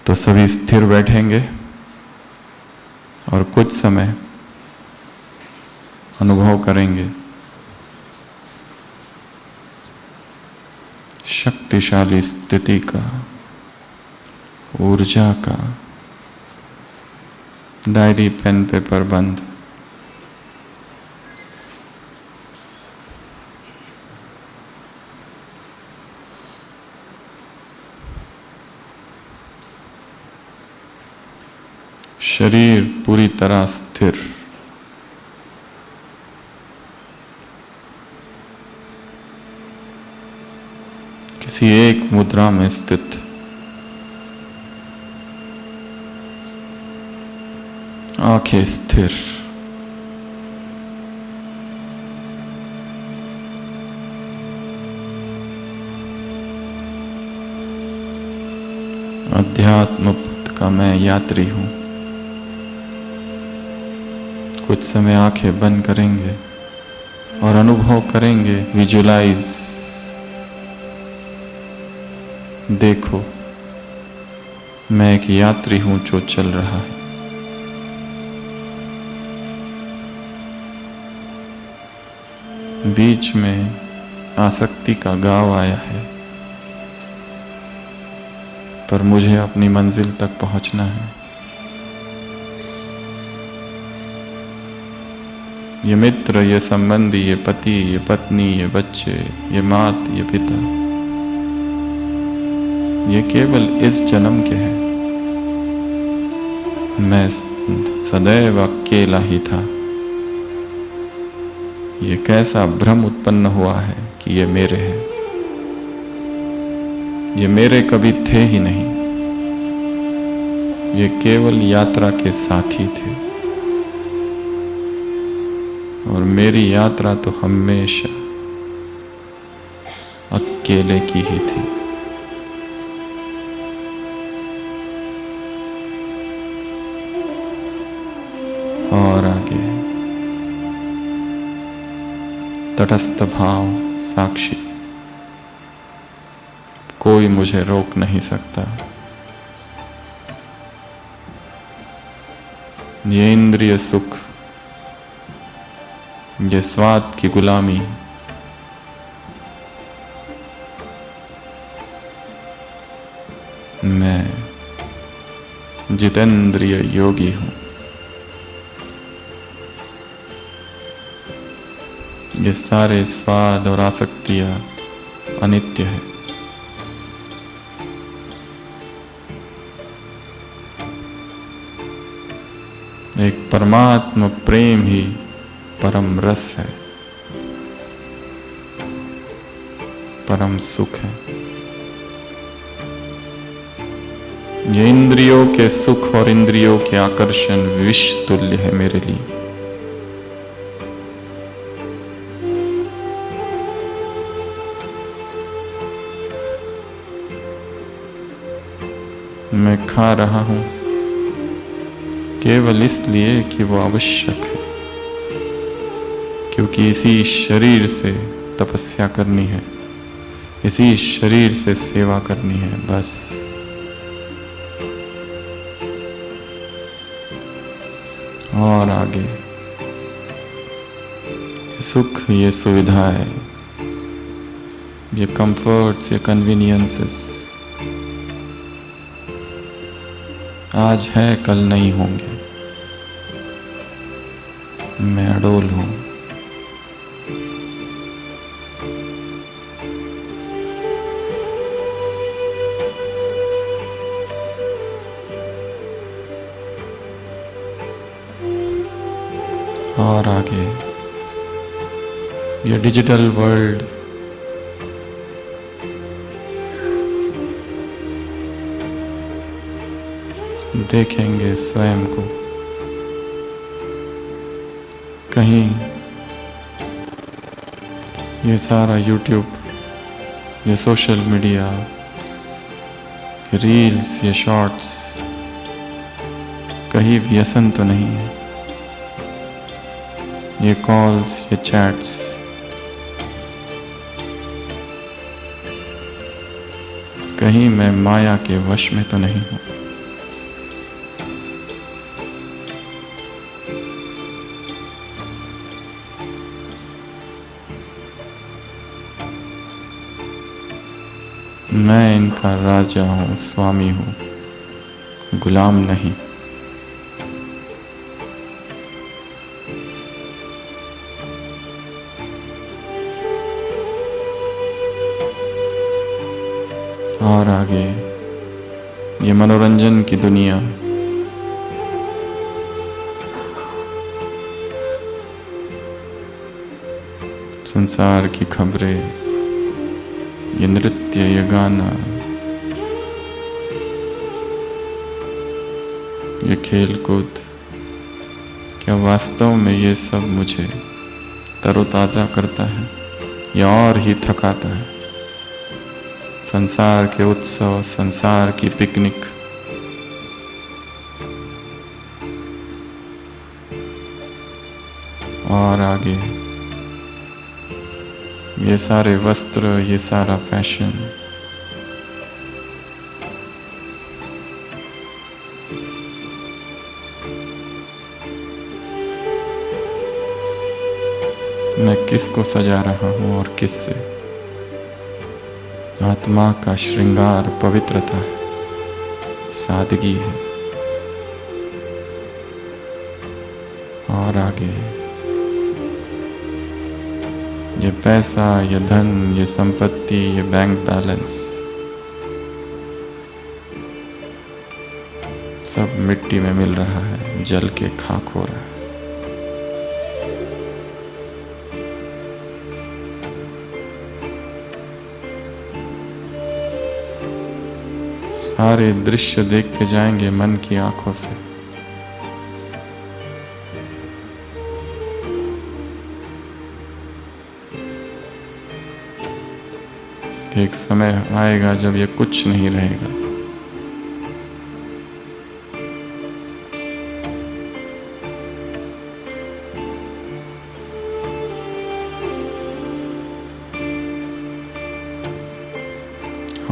तो सभी स्थिर बैठेंगे और कुछ समय अनुभव करेंगे शक्तिशाली स्थिति का, ऊर्जा का। डायरी पेन पेपर बंद। शरीर पूरी तरह स्थिर। किसी एक मुद्रा में स्थित। आंखें स्थिर। अध्यात्म पथ का मैं यात्री हूं। कुछ समय आंखें बंद करेंगे और अनुभव करेंगे, विजुलाइज, देखो मैं एक यात्री हूं जो चल रहा है। बीच में आसक्ति का गांव आया है, पर मुझे अपनी मंजिल तक पहुंचना है। ये मित्र, ये संबंधी, ये पति, ये पत्नी, ये बच्चे, ये माता, ये पिता, ये केवल इस जन्म के हैं। मैं सदैव अकेला ही था। ये कैसा भ्रम उत्पन्न हुआ है कि ये मेरे हैं। ये मेरे कभी थे ही नहीं। ये केवल यात्रा के साथी थे और मेरी यात्रा तो हमेशा अकेले की ही थी। और आगे तटस्थ भाव, साक्षी। कोई मुझे रोक नहीं सकता। ये इंद्रिय सुख, ये स्वाद की गुलामी, मैं जितेंद्रिय योगी हूं। ये सारे स्वाद और आसक्तियां अनित्य है। एक परमात्मा प्रेम ही परम रस है, परम सुख है। ये इंद्रियों के सुख और इंद्रियों के आकर्षण विष तुल्य है मेरे लिए। मैं खा रहा हूं केवल इसलिए कि वो आवश्यक है, क्योंकि इसी शरीर से तपस्या करनी है, इसी शरीर से सेवा करनी है, बस। और आगे ये सुख, ये सुविधाएं, ये कंफर्ट्स, ये कन्वीनियंसेस आज है, कल नहीं होंगे। मैं अडोल हूं। और आगे ये डिजिटल वर्ल्ड, देखेंगे स्वयं को। कहीं ये सारा यूट्यूब, ये सोशल मीडिया, ये रील्स, ये शॉर्ट्स कहीं व्यसन तो नहीं है। ये कॉल्स, ये चैट्स कहीं मैं माया के वश में तो नहीं हूं। मैं इनका राजा हूँ, स्वामी हूँ, गुलाम नहीं। और आगे ये मनोरंजन की दुनिया, संसार की खबरें, ये नृत्य, ये गाना, ये खेल कूद, क्या वास्तव में ये सब मुझे तरोताज़ा करता है या और ही थकाता है? संसार के उत्सव, संसार की पिकनिक, और आगे ये सारे वस्त्र, ये सारा फैशन, मैं किसको सजा रहा हूँ और किससे? आत्मा का श्रृंगार पवित्रता है, सादगी है। और आगे ये पैसा, ये धन, ये संपत्ति, ये बैंक बैलेंस, सब मिट्टी में मिल रहा है, जल के खाक हो रहा है। सारे दृश्य देखते जाएंगे मन की आंखों से। एक समय आएगा जब ये कुछ नहीं रहेगा।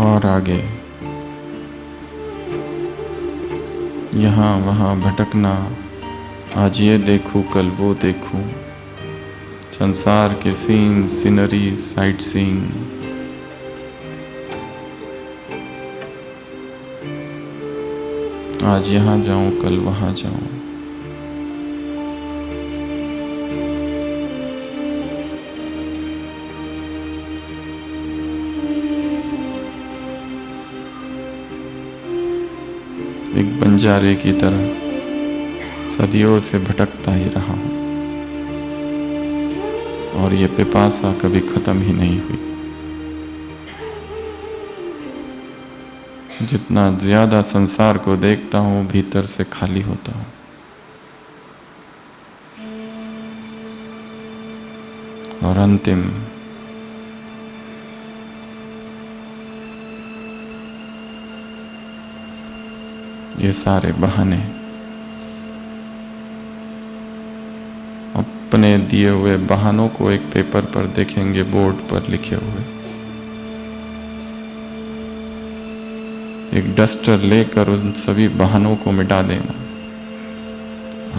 और आगे यहाँ वहाँ भटकना, आज ये देखूं कल वो देखूं, संसार के सीन, सीनरी, साइट सीइंग, आज यहाँ जाऊं कल वहाँ जाऊं। एक बंजारे की तरह सदियों से भटकता ही रहा हूं और ये पिपासा कभी खत्म ही नहीं हुई। जितना ज्यादा संसार को देखता हूं, भीतर से खाली होता हूं। और अंतिम ये सारे बहाने, अपने दिए हुए बहानों को एक पेपर पर देखेंगे, बोर्ड पर लिखे हुए। एक डस्टर लेकर उन सभी बहानों को मिटा देना।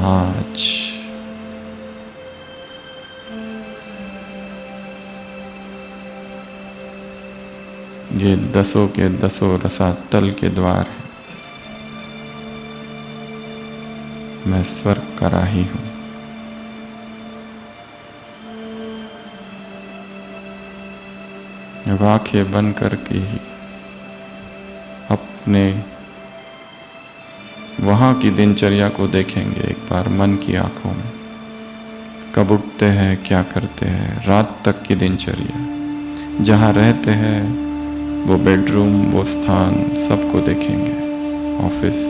आज ये दसों के दसों रसातल के द्वार हैं। मैं स्वर्ग का राही हूं। अब आंखें बंद करके ही अपने वहां की दिनचर्या को देखेंगे एक बार मन की आंखों में। कब उठते हैं, क्या करते हैं, रात तक की दिनचर्या, जहां रहते हैं वो बेडरूम, वो स्थान, सबको देखेंगे। ऑफिस,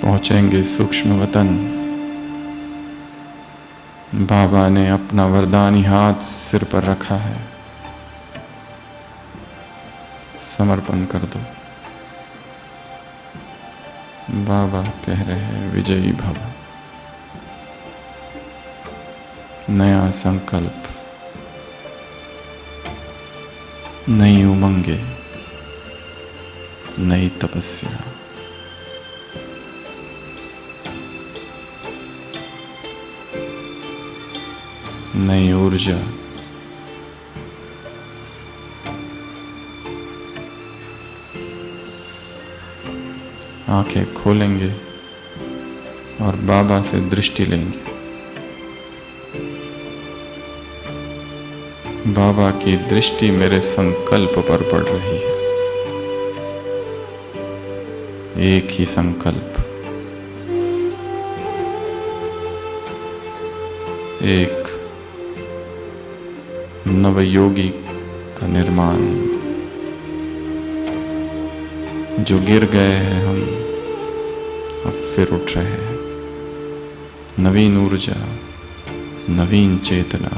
पहुंचेंगे सूक्ष्म वतन, बाबा ने अपना वरदानी हाथ सिर पर रखा है, समर्पण कर दो। बाबा कह रहे हैं विजयी भव, नया संकल्प, नई उमंगे, नई तपस्या। नई ऊर्जा, आंखें खोलेंगे और बाबा से दृष्टि लेंगे। बाबा की दृष्टि मेरे संकल्प पर पड़ रही है। एक ही संकल्प, एक नवयोगी का निर्माण। जो गिर गए हैं हम, अब फिर उठ रहे हैं। नवीन ऊर्जा, नवीन चेतना,